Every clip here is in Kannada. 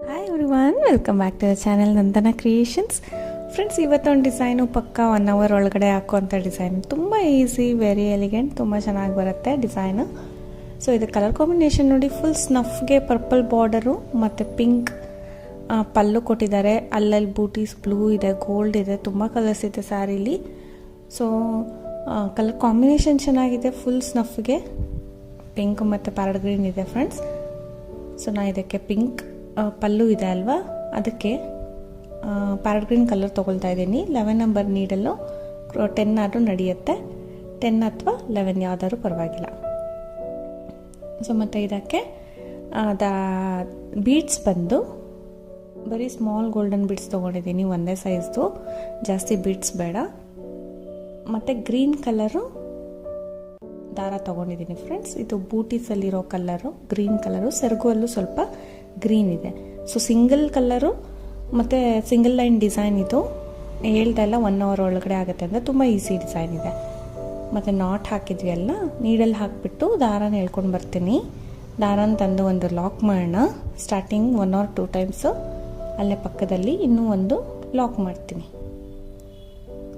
Hi everyone, welcome back to the channel Nandana creations. Friends, ಇವತ್ತೊಂದು ಡಿಸೈನು ಪಕ್ಕಾ 1 ಅವರ್ ಒಳಗಡೆ ಹಾಕುವಂಥ ಡಿಸೈನ್. ತುಂಬ ಈಸಿ, ವೆರಿ ಎಲಿಗೆಂಟ್, ತುಂಬ ಚೆನ್ನಾಗಿ ಬರುತ್ತೆ ಡಿಸೈನು. ಸೊ ಇದು ಕಲರ್ ಕಾಂಬಿನೇಷನ್ ನೋಡಿ, ಫುಲ್ ಸ್ನಫ್ಗೆ ಪರ್ಪಲ್ ಬಾರ್ಡರು ಮತ್ತು ಪಿಂಕ್ ಪಲ್ಲು ಕೊಟ್ಟಿದ್ದಾರೆ. ಅಲ್ಲಲ್ಲಿ ಬೂಟೀಸ್ ಬ್ಲೂ ಇದೆ, ಗೋಲ್ಡ್ ಇದೆ, ತುಂಬ ಕಲರ್ಸ್ ಇದೆ ಸ್ಯಾರಿಲಿ. ಸೊ ಕಲರ್ ಕಾಂಬಿನೇಷನ್ ಚೆನ್ನಾಗಿದೆ. ಫುಲ್ ಸ್ನಫ್ಗೆ ಪಿಂಕ್ ಮತ್ತು ಪ್ಯಾರಟ್ ಗ್ರೀನ್ ಇದೆ ಫ್ರೆಂಡ್ಸ್. ಸೊ ನಾನು ಇದಕ್ಕೆ ಪಿಂಕ್ ಪಲ್ಲು ಇದೆ ಅಲ್ವಾ, ಅದಕ್ಕೆ ಪ್ಯಾರಟ್ ಗ್ರೀನ್ ಕಲರ್ ತೊಗೊಳ್ತಾ ಇದ್ದೀನಿ. 11 ನಂಬರ್ ನೀಡಲು 10 ಆದರೂ ನಡೆಯುತ್ತೆ, 10 ಅಥವಾ 11 ಯಾವುದಾದ್ರೂ ಪರವಾಗಿಲ್ಲ. ಸೊ ಮತ್ತು ಇದಕ್ಕೆ ಬೀಡ್ಸ್ ಬಂದು ಬರೀ ಸ್ಮಾಲ್ ಗೋಲ್ಡನ್ ಬೀಡ್ಸ್ ತೊಗೊಂಡಿದ್ದೀನಿ, ಒಂದೇ ಸೈಜ್ದು, ಜಾಸ್ತಿ ಬೀಡ್ಸ್ ಬೇಡ. ಮತ್ತು ಗ್ರೀನ್ ಕಲರು ದಾರ ತೊಗೊಂಡಿದ್ದೀನಿ ಫ್ರೆಂಡ್ಸ್. ಇದು ಬೂಟೀಸಲ್ಲಿರೋ ಕಲರು ಗ್ರೀನ್ ಕಲರು, ಸೆರಗುವಲ್ಲೂ ಸ್ವಲ್ಪ ಗ್ರೀನ್ ಇದೆ. ಸೊ ಸಿಂಗಲ್ ಕಲರು ಮತ್ತು ಸಿಂಗಲ್ ಲೈನ್ ಡಿಸೈನ್. ಇದು ಹೇಳ್ತಾ ಇಲ್ಲ 1 ಅವರ್ ಒಳಗಡೆ ಆಗುತ್ತೆ ಅಂದರೆ, ತುಂಬ ಈಸಿ ಡಿಸೈನ್ ಇದೆ. ಮತ್ತು ನಾಟ್ ಹಾಕಿದ್ವಿ ಅಲ್ಲ, ನೀಡಲ್ಲಿ ಹಾಕಿಬಿಟ್ಟು ದಾರಾನ ಹೇಳ್ಕೊಂಡು ಬರ್ತೀನಿ. ದಾರಾನ ತಂದು ಒಂದು ಲಾಕ್ ಮಾಡೋಣ. ಸ್ಟಾರ್ಟಿಂಗ್ 1 or 2 ಟೈಮ್ಸು ಅಲ್ಲೇ ಪಕ್ಕದಲ್ಲಿ ಇನ್ನೂ ಒಂದು ಲಾಕ್ ಮಾಡ್ತೀನಿ.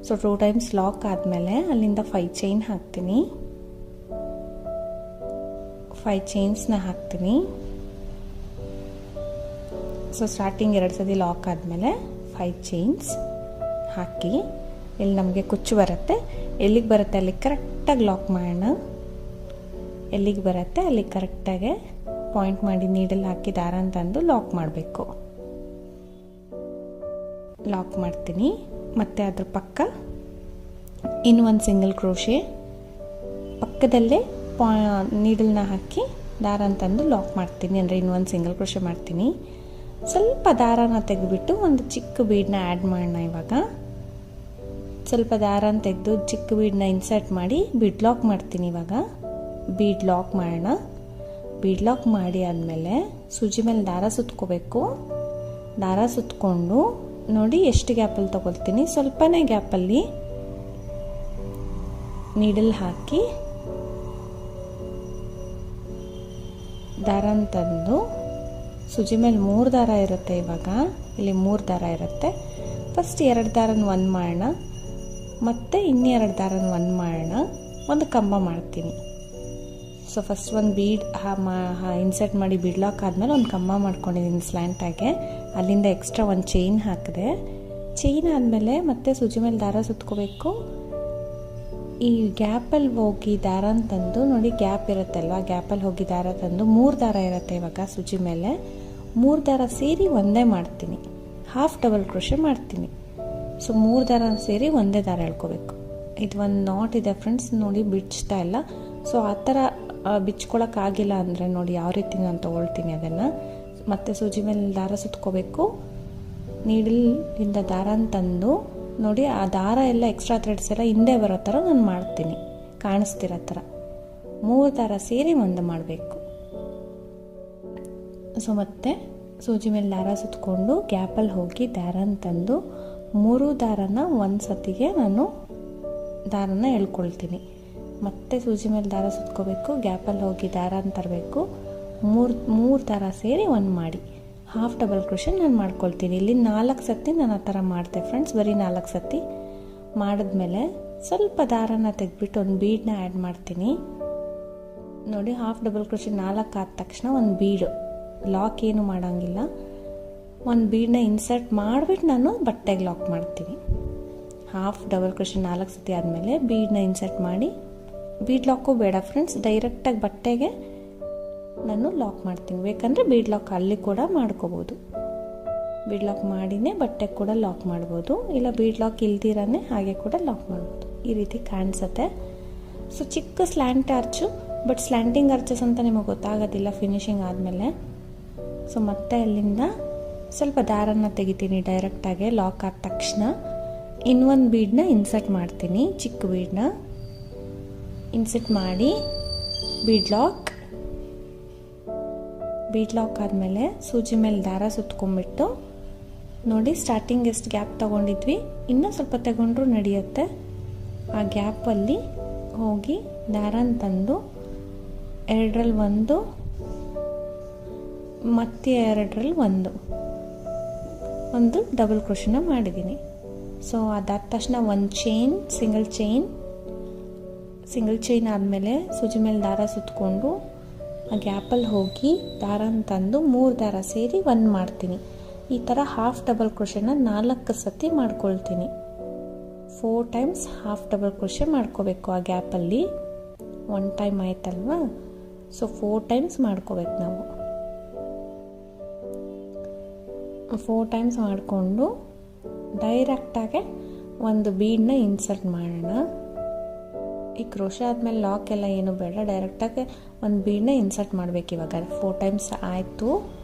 ಸೊ 2 ಟೈಮ್ಸ್ ಲಾಕ್ ಆದಮೇಲೆ ಅಲ್ಲಿಂದ 5 ಚೈನ್ ಹಾಕ್ತೀನಿ. 5 ಚೈನ್ಸ್ನ ಹಾಕ್ತೀನಿ. ಸೊ ಸ್ಟಾರ್ಟಿಂಗ್ 2 ಸತಿ ಲಾಕ್ ಆದಮೇಲೆ 5 ಚೈನ್ಸ್ ಹಾಕಿ, ಇಲ್ಲಿ ನಮಗೆ ಕುಚ್ಚು ಬರುತ್ತೆ, ಎಲ್ಲಿಗೆ ಬರುತ್ತೆ ಅಲ್ಲಿ ಕರೆಕ್ಟಾಗಿ ಲಾಕ್ ಮಾಡೋಣ. ಎಲ್ಲಿಗೆ ಬರುತ್ತೆ ಅಲ್ಲಿ ಕರೆಕ್ಟಾಗಿ ಪಾಯಿಂಟ್ ಮಾಡಿ ನೀಡಲ್ಲಿ ಹಾಕಿ ದಾರ ತಂದು ಲಾಕ್ ಮಾಡಬೇಕು. ಲಾಕ್ ಮಾಡ್ತೀನಿ. ಮತ್ತು ಅದ್ರ ಪಕ್ಕ ಇನ್ನೂ ಒಂದು ಸಿಂಗಲ್ ಕ್ರೋಶೆ ಪಕ್ಕದಲ್ಲೇ ನೀಡಲ್ನ ಹಾಕಿ ದಾರ ತಂದು ಲಾಕ್ ಮಾಡ್ತೀನಿ. ಅಂದರೆ ಇನ್ನೊಂದು ಸಿಂಗಲ್ ಕ್ರೋಶೆ ಮಾಡ್ತೀನಿ. ಸ್ವಲ್ಪ ದಾರಾನ ತೆಗೆದುಬಿಟ್ಟು ಒಂದು ಚಿಕ್ಕ ಬೀಡನ್ನ ಆ್ಯಡ್ ಮಾಡೋಣ. ಇವಾಗ ಸ್ವಲ್ಪ ದಾರಾನ ತೆಗೆದು ಚಿಕ್ಕ ಬೀಡನ್ನ ಇನ್ಸರ್ಟ್ ಮಾಡಿ ಬೀಡ್ ಲಾಕ್ ಮಾಡ್ತೀನಿ. ಇವಾಗ ಬೀಡ್ ಲಾಕ್ ಮಾಡೋಣ. ಬೀಡ್ ಲಾಕ್ ಮಾಡಿ ಆದಮೇಲೆ ಸೂಜಿ ಮೇಲೆ ದಾರ ಸುತ್ಕೋಬೇಕು. ದಾರ ಸುತ್ಕೊಂಡು ನೋಡಿ ಎಷ್ಟು ಗ್ಯಾಪಲ್ಲಿ ತೊಗೊಳ್ತೀನಿ, ಸ್ವಲ್ಪನೇ ಗ್ಯಾಪಲ್ಲಿ ನೀಡಲ್ ಹಾಕಿ ದಾರ ತಂದು ಸೂಜಿ ಮೇಲೆ 3 ದಾರ ಇರುತ್ತೆ. ಇವಾಗ ಇಲ್ಲಿ 3 ದಾರ ಇರುತ್ತೆ. ಫಸ್ಟ್ 2 ದಾರನ 1 ಮಾಡೋಣ, ಮತ್ತು ಇನ್ನೆರಡು ದಾರನ 1 ಮಾಡೋಣ, ಒಂದು ಕಂಬ ಮಾಡ್ತೀನಿ. ಸೊ ಫಸ್ಟ್ ಒಂದು ಬೀಡ್ ಇನ್ಸರ್ಟ್ ಮಾಡಿ ಬೀಡ್ ಲಾಕ್ ಆದಮೇಲೆ ಒಂದು ಕಂಬ ಮಾಡ್ಕೊಂಡಿದ್ದೀನಿ ಸ್ಲ್ಯಾಂಟಾಗೆ. ಅಲ್ಲಿಂದ ಎಕ್ಸ್ಟ್ರಾ ಒಂದು ಚೈನ್ ಹಾಕಿದೆ. ಚೈನ್ ಆದಮೇಲೆ ಮತ್ತೆ ಸೂಜಿ ಮೇಲೆ ದಾರ ಸುತ್ಕೋಬೇಕು. ಈ ಗ್ಯಾಪಲ್ಲಿ ಹೋಗಿ ದಾರ ತಂದು ನೋಡಿ, ಗ್ಯಾಪ್ ಇರುತ್ತಲ್ವ, ಗ್ಯಾಪಲ್ಲಿ ಹೋಗಿ ದಾರ ತಂದು 3 ದಾರ ಇರುತ್ತೆ ಇವಾಗ ಸೂಜಿ ಮೇಲೆ. 3 ದಾರ ಸೇರಿ ಒಂದೇ ಮಾಡ್ತೀನಿ, ಹಾಫ್ ಡಬಲ್ ಕ್ರೋಶೆ ಮಾಡ್ತೀನಿ. ಸೊ 3 ದಾರ ಸೇರಿ ಒಂದೇ ದಾರ ಎಳ್ಕೋಬೇಕು. ಇದು ಒಂದು ನಾಟ್ ಇದೆ ಫ್ರೆಂಡ್ಸ್, ನೋಡಿ ಬಿಚ್ತಾ ಇಲ್ಲ. ಸೊ ಆ ಥರ ಬಿಚ್ಕೊಳಕ್ಕಾಗಿಲ್ಲ ಅಂದರೆ ನೋಡಿ ಯಾವ ರೀತಿ ನಾನು ತೊಗೊಳ್ತೀನಿ ಅದನ್ನು. ಮತ್ತೆ ಸೂಜಿ ಮೇಲೆ ದಾರ ಸುತ್ಕೋಬೇಕು. ನೀಡಲಿಂದ ದಾರ ತಂದು ನೋಡಿ, ಆ ದಾರ ಎಲ್ಲ ಎಕ್ಸ್ಟ್ರಾ ಥ್ರೆಡ್ಸ್ ಎಲ್ಲ ಹಿಂದೆ ಬರೋ ಥರ ನಾನು ಮಾಡ್ತೀನಿ, ಕಾಣಿಸ್ತಿರೋ ಥರ. 3 ದಾರ ಸೇರಿ ಒಂದು ಮಾಡಬೇಕು. ಸೊ ಮತ್ತೆ ಸೂಜಿ ಮೇಲೆ ದಾರ ಸುತ್ಕೊಂಡು ಗ್ಯಾಪಲ್ಲಿ ಹೋಗಿ ದಾರ ತಂದು 3 ದಾರನ ಒಂದು ಸತಿಗೆ ನಾನು ದಾರನ ಎಳ್ಕೊಳ್ತೀನಿ. ಮತ್ತೆ ಸೂಜಿ ಮೇಲೆ ದಾರ ಸುತ್ಕೋಬೇಕು, ಗ್ಯಾಪಲ್ಲಿ ಹೋಗಿ ದಾರ ತರಬೇಕು. 3 ದಾರ ಸೇರಿ ಒಂದು ಮಾಡಿ ಹಾಫ್ ಡಬಲ್ ಕ್ರೋಶೆ ನಾನು ಮಾಡ್ಕೊಳ್ತೀನಿ. ಇಲ್ಲಿ 4 ಸತಿ ನಾನು ಆ ಥರ ಮಾಡಿದೆ ಫ್ರೆಂಡ್ಸ್, ಬರೀ 4 ಸತಿ ಮಾಡಿದ್ಮೇಲೆ ಸ್ವಲ್ಪ ದಾರನ ತೆಗೆದ್ಬಿಟ್ಟು ಒಂದು ಬೀಡನ್ನ ಆ್ಯಡ್ ಮಾಡ್ತೀನಿ. ನೋಡಿ, ಹಾಫ್ ಡಬಲ್ ಕ್ರೋಶೆ 4 ಆದ ತಕ್ಷಣ ಒಂದು ಬೀಡು, ಲಾಕ್ ಏನು ಮಾಡೋಂಗಿಲ್ಲ, ಒಂದು ಬೀಡನ್ನ ಇನ್ಸರ್ಟ್ ಮಾಡಿಬಿಟ್ಟು ನಾನು ಬಟ್ಟೆಗೆ ಲಾಕ್ ಮಾಡ್ತೀನಿ. ಹಾಫ್ ಡಬಲ್ ಕ್ರೋಶೆ 4 ಸತಿ ಆದಮೇಲೆ ಬೀಡನ್ನ ಇನ್ಸರ್ಟ್ ಮಾಡಿ, ಬೀಡ್ ಲಾಕು ಬೇಡ ಫ್ರೆಂಡ್ಸ್, ಡೈರೆಕ್ಟಾಗಿ ಬಟ್ಟೆಗೆ ನಾನು ಲಾಕ್ ಮಾಡ್ತೀನಿ. ಬೇಕಂದರೆ ಬೀಡ್ ಲಾಕ್ ಅಲ್ಲಿ ಕೂಡ ಮಾಡ್ಕೋಬೋದು. ಬೀಡ್ ಲಾಕ್ ಮಾಡಿನೇ ಬಟ್ಟೆ ಕೂಡ ಲಾಕ್ ಮಾಡ್ಬೋದು, ಇಲ್ಲ ಬೀಡ್ ಲಾಕ್ ಇಲ್ದಿರನೇ ಹಾಗೆ ಕೂಡ ಲಾಕ್ ಮಾಡ್ಬೋದು. ಈ ರೀತಿ ಕಾಣಿಸುತ್ತೆ. ಸೊ ಚಿಕ್ಕ slant arch, but slanting arches ಅಂತ ನಿಮಗೆ ಗೊತ್ತಾಗೋದಿಲ್ಲ ಫಿನಿಶಿಂಗ್ ಆದಮೇಲೆ. ಸೊ ಮತ್ತೆ ಅಲ್ಲಿಂದ ಸ್ವಲ್ಪ ದಾರನ ತೆಗಿತೀನಿ ಡೈರೆಕ್ಟಾಗೆ ಲಾಕ್ ಆದ ತಕ್ಷಣ. ಇನ್ನೊಂದು ಬೀಡನ್ನ ಇನ್ಸರ್ಟ್ ಮಾಡ್ತೀನಿ, ಚಿಕ್ಕ ಬೀಡನ್ನ ಇನ್ಸರ್ಟ್ ಮಾಡಿ ಬೀಡ್ ಲಾಕ್ ಆದಮೇಲೆ ಸೂಜಿ ಮೇಲೆ ದಾರ ಸುತ್ಕೊಂಡ್ಬಿಟ್ಟು ನೋಡಿ, ಸ್ಟಾರ್ಟಿಂಗ್ ಎಷ್ಟು ಗ್ಯಾಪ್ ತೊಗೊಂಡಿದ್ವಿ, ಇನ್ನೂ ಸ್ವಲ್ಪ ತಗೊಂಡ್ರೂ ನಡೆಯುತ್ತೆ. ಆ ಗ್ಯಾಪಲ್ಲಿ ಹೋಗಿ ದಾರನ ತಂದು 2ರಲ್ಲಿ ಒಂದು ಮತ್ತೆ ಎರಡರಲ್ಲಿ ಒಂದು ಡಬಲ್ ಕ್ರೋಶನ ಮಾಡಿದ್ದೀನಿ. ಸೊ ಅದಾದ ತಕ್ಷಣ ಒಂದು ಚೈನ್, ಸಿಂಗಲ್ ಚೈನ್ ಆದಮೇಲೆ ಸೂಜಿ ಮೇಲೆ ದಾರ ಸುತ್ತಕೊಂಡು ಆ ಗ್ಯಾಪಲ್ಲಿ ಹೋಗಿ ದಾರನ ತಂದು 3 ದಾರ ಸೇರಿ 1 ಮಾಡ್ತೀನಿ. ಈ ಥರ ಹಾಫ್ ಡಬಲ್ ಕ್ರೋಶನ 4 ಸತಿ ಮಾಡ್ಕೊಳ್ತೀನಿ. 4 ಟೈಮ್ಸ್ ಹಾಫ್ ಡಬಲ್ ಕ್ರೋಶೆ ಮಾಡ್ಕೋಬೇಕು ಆ ಗ್ಯಾಪಲ್ಲಿ. 1 ಟೈಮ್ ಆಯ್ತಲ್ವಾ, ಸೊ 4 ಟೈಮ್ಸ್ ಮಾಡ್ಕೋಬೇಕು ನಾವು. 4 ಟೈಮ್ಸ್ ಮಾಡಿಕೊಂಡು ಡೈರೆಕ್ಟಾಗೆ ಒಂದು ಬೀಡನ್ನ ಇನ್ಸರ್ಟ್ ಮಾಡೋಣ. ಈ ಕ್ರೋಶ ಆದಮೇಲೆ ಲಾಕ್ ಎಲ್ಲ ಏನು ಬೇಡ, ಡೈರೆಕ್ಟಾಗಿ ಒಂದು ಬೀಡನ್ನ ಇನ್ಸರ್ಟ್ ಮಾಡಬೇಕು. ಇವಾಗ 4 ಟೈಮ್ಸ್ ಆಯಿತು.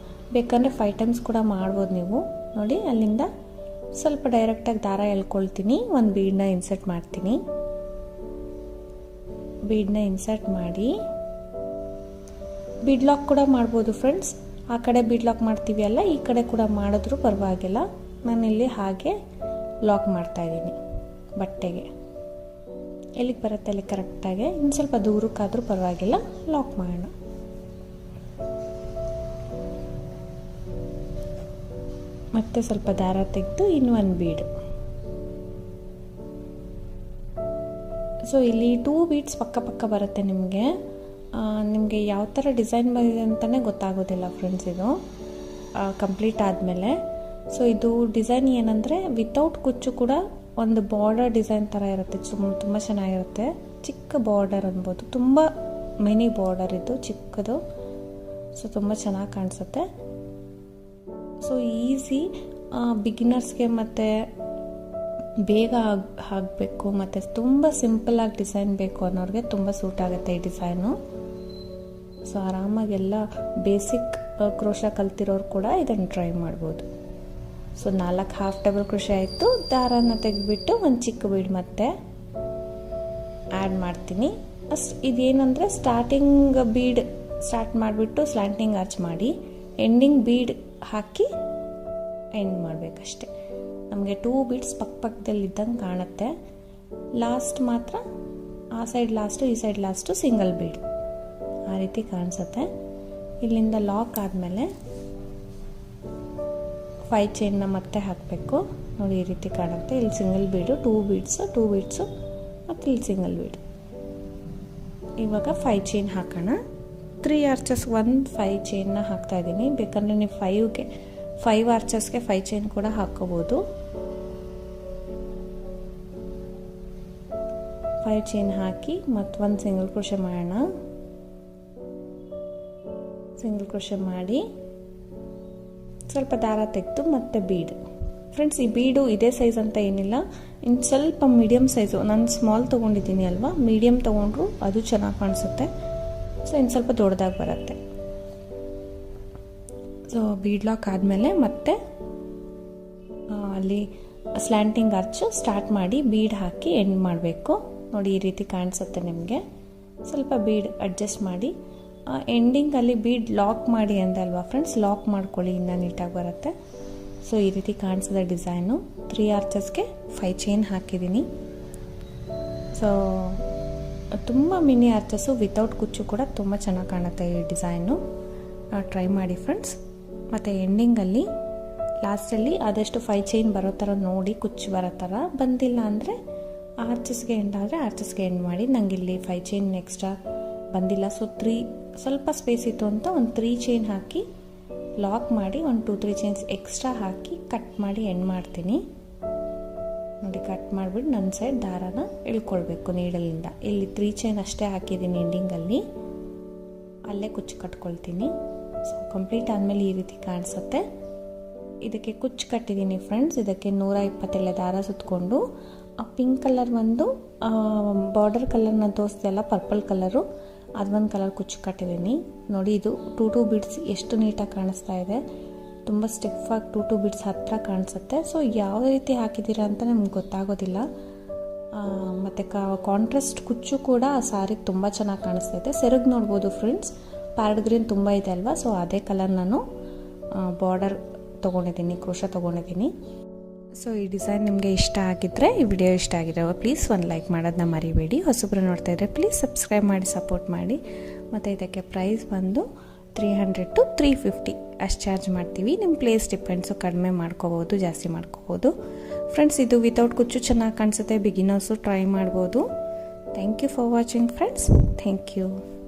ಬೇಕಂದರೆ 5 ಟೈಮ್ಸ್ ಕೂಡ ಮಾಡ್ಬೋದು ನೀವು. ನೋಡಿ, ಅಲ್ಲಿಂದ ಸ್ವಲ್ಪ ಡೈರೆಕ್ಟಾಗಿ ದಾರ ಎಳ್ಕೊಳ್ತೀನಿ, ಒಂದು ಬೀಡನ್ನ ಇನ್ಸರ್ಟ್ ಮಾಡ್ತೀನಿ. ಬೀಡನ್ನ ಇನ್ಸರ್ಟ್ ಮಾಡಿ ಬೀಡ್ ಲಾಕ್ ಕೂಡ ಮಾಡ್ಬೋದು ಫ್ರೆಂಡ್ಸ್. ಆ ಕಡೆ ಬೀಡ್ ಲಾಕ್ ಮಾಡ್ತೀವಿ ಅಲ್ಲ, ಈ ಕಡೆ ಕೂಡ ಮಾಡಿದ್ರೂ ಪರವಾಗಿಲ್ಲ. ನಾನಿಲ್ಲಿ ಹಾಗೆ ಲಾಕ್ ಮಾಡ್ತಾಯಿದ್ದೀನಿ ಬಟ್ಟೆಗೆ. ಎಲ್ಲಿಗೆ ಬರುತ್ತೆ ಅಲ್ಲಿ ಕರೆಕ್ಟಾಗಿ, ಇನ್ನು ಸ್ವಲ್ಪ ದೂರಕ್ಕಾದರೂ ಪರವಾಗಿಲ್ಲ ಲಾಕ್ ಮಾಡೋಣ. ಮತ್ತೆ ಸ್ವಲ್ಪ ದಾರ ತೆಗೆದು ಇನ್ನೂ ಒಂದು ಬೀಡ್. ಸೊ ಇಲ್ಲಿ 2 ಬೀಡ್ಸ್ ಪಕ್ಕ ಬರುತ್ತೆ. ನಿಮಗೆ ಯಾವ ಥರ ಡಿಸೈನ್ ಬಂದಿದೆ ಅಂತಲೇ ಗೊತ್ತಾಗೋದಿಲ್ಲ ಫ್ರೆಂಡ್ಸ್ ಇದು ಕಂಪ್ಲೀಟ್ ಆದಮೇಲೆ. ಸೊ ಇದು ಡಿಸೈನ್ ಏನಂದರೆ ವಿತೌಟ್ ಕುಚ್ಚು ಕೂಡ ಒಂದು ಬಾರ್ಡರ್ ಡಿಸೈನ್ ಥರ ಇರುತ್ತೆ. ತುಂಬ ಚೆನ್ನಾಗಿರುತ್ತೆ. ಚಿಕ್ಕ ಬಾರ್ಡರ್ ಅನ್ಬೋದು, ತುಂಬ ಮಿನಿ ಬಾರ್ಡರ್ ಇದು, ಚಿಕ್ಕದು. ಸೊ ತುಂಬ ಚೆನ್ನಾಗಿ ಕಾಣಿಸುತ್ತೆ. ಸೊ ಈಸಿ ಬಿಗಿನರ್ಸ್ಗೆ ಮತ್ತು ಬೇಗ ಆಗಬೇಕು ಮತ್ತು ತುಂಬ ಸಿಂಪಲ್ಲಾಗಿ ಡಿಸೈನ್ ಬೇಕು ಅನ್ನೋರಿಗೆ ತುಂಬ ಸೂಟ್ ಆಗುತ್ತೆ ಈ ಡಿಸೈನು. ಸೊ ಆರಾಮಾಗಿ ಎಲ್ಲ ಬೇಸಿಕ್ ಕ್ರೋಶ ಕಲ್ತಿರೋರು ಕೂಡ ಇದನ್ನು ಟ್ರೈ ಮಾಡ್ಬೋದು. ಸೊ 4 ಹಾಫ್ ಡಬಲ್ ಕ್ರೋಶೆ ಆಯಿತು. ದಾರನ ತೆಗೆದುಬಿಟ್ಟು ಒಂದು ಚಿಕ್ಕ ಬೀಡ್ ಮತ್ತೆ ಆ್ಯಡ್ ಮಾಡ್ತೀನಿ. ಇದೇನಂದರೆ ಸ್ಟಾರ್ಟಿಂಗ್ ಬೀಡ್ ಸ್ಟಾರ್ಟ್ ಮಾಡಿಬಿಟ್ಟು ಸ್ಲ್ಯಾಂಟಿಂಗ್ ಆರ್ಚ್ ಮಾಡಿ ಎಂಡಿಂಗ್ ಬೀಡ್ ಹಾಕಿ ಎಂಡ್ ಮಾಡಬೇಕಷ್ಟೆ. ನಮಗೆ 2 ಬೀಡ್ಸ್ ಪಕ್ಕದಲ್ಲಿ ಇದ್ದಂಗೆ ಕಾಣುತ್ತೆ. ಲಾಸ್ಟ್ ಮಾತ್ರ ಆ ಸೈಡ್ ಲಾಸ್ಟು ಈ ಸೈಡ್ ಲಾಸ್ಟು ಸಿಂಗಲ್ ಬೀಡ್ ಆ ರೀತಿ ಕಾಣಿಸುತ್ತೆ. ಇಲ್ಲಿಂದ ಲಾಕ್ ಆದಮೇಲೆ 5 ಚೈನ್ನ ಮತ್ತೆ ಹಾಕಬೇಕು. ನೋಡಿ, ಈ ರೀತಿ ಕಾಣುತ್ತೆ. ಇಲ್ಲಿ ಸಿಂಗಲ್ ಬೀಡು, 2 ಬೀಡ್ಸು ಮತ್ತು ಇಲ್ಲಿ ಸಿಂಗಲ್ ಬೀಡ್. ಇವಾಗ 5 ಚೈನ್ ಹಾಕೋಣ. 3 ಆರ್ಚಸ್ 5 ಚೈನ್ನ ಹಾಕ್ತಾ ಇದ್ದೀನಿ. ಬೇಕಂದರೆ ನೀವು 5 ಆರ್ಚಸ್ಗೆ 5 ಚೈನ್ ಕೂಡ ಹಾಕೋಬೋದು. 5 ಚೈನ್ ಹಾಕಿ ಮತ್ತೊಂದು ಸಿಂಗಲ್ ಕ್ರೋಶೆ ಮಾಡೋಣ. ಸಿಂಗಲ್ ಕ್ರೋಶೆ ಮಾಡಿ ಸ್ವಲ್ಪ ದಾರ ತೆಗೆದು ಮತ್ತೆ ಬೀಡ್. ಫ್ರೆಂಡ್ಸ್, ಈ ಬೀಡು ಇದೇ ಸೈಜ್ ಅಂತ ಏನಿಲ್ಲ, ಇನ್ನು ಸ್ವಲ್ಪ ಮೀಡಿಯಮ್ ಸೈಜು. ನಾನು ಸ್ಮಾಲ್ ತೊಗೊಂಡಿದ್ದೀನಿ ಅಲ್ವಾ, ಮೀಡಿಯಮ್ ತೊಗೊಂಡ್ರು ಅದು ಚೆನ್ನಾಗಿ ಕಾಣಿಸುತ್ತೆ. ಸೊ ಇನ್ನು ಸ್ವಲ್ಪ ದೊಡ್ಡದಾಗಿ ಬರುತ್ತೆ. ಸೊ ಬೀಡ್ ಲಾಕ್ ಆದಮೇಲೆ ಮತ್ತೆ ಅಲ್ಲಿ ಸ್ಲ್ಯಾಂಟಿಂಗ್ ಆರ್ಚು ಸ್ಟಾರ್ಟ್ ಮಾಡಿ ಬೀಡ್ ಹಾಕಿ ಎಂಡ್ ಮಾಡಬೇಕು. ನೋಡಿ, ಈ ರೀತಿ ಕಾಣಿಸುತ್ತೆ ನಿಮಗೆ. ಸ್ವಲ್ಪ ಬೀಡ್ ಅಡ್ಜಸ್ಟ್ ಮಾಡಿ ಎಂಡಿಂಗಲ್ಲಿ ಬೀಡ್ ಲಾಕ್ ಮಾಡಿ ಅಂದಲ್ವಾ ಫ್ರೆಂಡ್ಸ್, ಲಾಕ್ ಮಾಡ್ಕೊಳ್ಳಿ, ಇನ್ನೂ ನೀಟಾಗಿ ಬರುತ್ತೆ. ಸೊ ಈ ರೀತಿ ಕಾಣಿಸಿದ ಡಿಸೈನು. 3 ಆರ್ಚಸ್ಗೆ 5 ಚೈನ್ ಹಾಕಿದ್ದೀನಿ. ಸೊ ತುಂಬ ಮಿನಿ ಆರ್ಚಸ್ಸು ವಿತೌಟ್ ಕುಚ್ಚು ಕೂಡ ತುಂಬ ಚೆನ್ನಾಗಿ ಕಾಣುತ್ತೆ ಈ ಡಿಸೈನು. ಟ್ರೈ ಮಾಡಿ ಫ್ರೆಂಡ್ಸ್. ಮತ್ತು ಎಂಡಿಂಗಲ್ಲಿ ಲಾಸ್ಟಲ್ಲಿ ಆದಷ್ಟು 5 ಚೈನ್ ಬರೋ ಥರ ನೋಡಿ, ಕುಚ್ಚು ಬರೋ ಥರ. ಬಂದಿಲ್ಲ ಅಂದರೆ ಆರ್ಚಸ್ಗೆ ಎಂಡ್ ಆದರೆ ಆರ್ಚಸ್ಗೆ ಎಂಡ್ ಮಾಡಿ. ನನಗೆ ಇಲ್ಲಿ 5 ಚೈನ್ ಎಕ್ಸ್ಟ್ರಾ ಬಂದಿಲ್ಲ. ಸೊ ಸ್ವಲ್ಪ ಸ್ಪೇಸ್ ಇತ್ತು ಅಂತ ಒಂದು 3 ಚೈನ್ ಹಾಕಿ ಲಾಕ್ ಮಾಡಿ ಒಂದು 2-3 ಚೈನ್ಸ್ ಎಕ್ಸ್ಟ್ರಾ ಹಾಕಿ ಕಟ್ ಮಾಡಿ ಎಂಡ್ ಮಾಡ್ತೀನಿ. ನೋಡಿ, ಕಟ್ ಮಾಡಿಬಿಟ್ಟು ನನ್ನ ಸೈಡ್ ದಾರಾನ ಇಳ್ಕೊಳ್ಬೇಕು ನೀಡಲಿಂದ. ಇಲ್ಲಿ 3 ಚೈನ್ ಅಷ್ಟೇ ಹಾಕಿದ್ದೀನಿ ಎಂಡಿಂಗಲ್ಲಿ, ಅಲ್ಲೇ ಕುಚ್ಚು ಕಟ್ಕೊಳ್ತೀನಿ. ಸೊ ಕಂಪ್ಲೀಟ್ ಆದಮೇಲೆ ಈ ರೀತಿ ಕಾಣಿಸುತ್ತೆ. ಇದಕ್ಕೆ ಕುಚ್ಚು ಕಟ್ಟಿದ್ದೀನಿ ಫ್ರೆಂಡ್ಸ್. ಇದಕ್ಕೆ 120 ದಾರ ಸುತ್ತಕೊಂಡು ಆ ಪಿಂಕ್ ಕಲರ್ ಒಂದು ಬಾರ್ಡರ್ ಕಲರ್ನ ತೋರಿಸ್ದೆಲ್ಲ ಪರ್ಪಲ್ ಕಲರು, ಅದೊಂದು ಕಲರ್ ಕುಚ್ಚು ಕಟ್ಟಿದ್ದೀನಿ. ನೋಡಿ, ಇದು 2 ಬೀಡ್ಸ್ ಎಷ್ಟು ನೀಟಾಗಿ ಕಾಣಿಸ್ತಾ ಇದೆ. ತುಂಬ ಸ್ಟಿಫಾಗಿ 2 ಬೀಡ್ಸ್ ಹತ್ತಿರ ಕಾಣಿಸುತ್ತೆ. ಸೊ ಯಾವ ರೀತಿ ಹಾಕಿದ್ದೀರಾ ಅಂತ ನಮ್ಗೆ ಗೊತ್ತಾಗೋದಿಲ್ಲ. ಮತ್ತು ಕಾಂಟ್ರಾಸ್ಟ್ ಕುಚ್ಚು ಕೂಡ ಆ ಸಾರಿಗೆ ತುಂಬ ಚೆನ್ನಾಗಿ ಕಾಣಿಸ್ತೈತೆ. ಸೆರಗು ನೋಡ್ಬೋದು ಫ್ರೆಂಡ್ಸ್, ಪ್ಯಾರಡ್ ಗ್ರೀನ್ ತುಂಬ ಇದೆ ಅಲ್ವಾ. ಸೊ ಅದೇ ಕಲರ್ ನಾನು ಬಾರ್ಡರ್ ತೊಗೊಂಡಿದ್ದೀನಿ, ಕ್ರೋಶ ತೊಗೊಂಡಿದ್ದೀನಿ. ಸೊ ಈ ಡಿಸೈನ್ ನಿಮಗೆ ಇಷ್ಟ ಆಗಿದ್ದರೆ, ಈ ವಿಡಿಯೋ ಇಷ್ಟ ಆಗಿದ್ರೆ ಪ್ಲೀಸ್ ಒಂದು ಲೈಕ್ ಮಾಡೋದನ್ನ ಮರಿಬೇಡಿ. ಹೊಸಬ್ರು ನೋಡ್ತಾ ಇದ್ದರೆ ಪ್ಲೀಸ್ ಸಬ್ಸ್ಕ್ರೈಬ್ ಮಾಡಿ ಸಪೋರ್ಟ್ ಮಾಡಿ. ಮತ್ತು ಇದಕ್ಕೆ ಪ್ರೈಸ್ ಬಂದು 300 to 350 ಅಷ್ಟು ಚಾರ್ಜ್ ಮಾಡ್ತೀವಿ. ನಿಮ್ಮ ಪ್ಲೇಸ್ ಡಿಪೆಂಡ್ಸು, ಕಡಿಮೆ ಮಾಡ್ಕೋಬೋದು, ಜಾಸ್ತಿ ಮಾಡ್ಕೋಬೋದು. ಫ್ರೆಂಡ್ಸ್, ಇದು ವಿತೌಟ್ ಕುಚ್ಚು ಚೆನ್ನಾಗಿ ಕಾಣಿಸುತ್ತೆ, ಬಿಗಿನರ್ಸು ಟ್ರೈ ಮಾಡ್ಬೋದು. Thank you for watching friends. Thank you.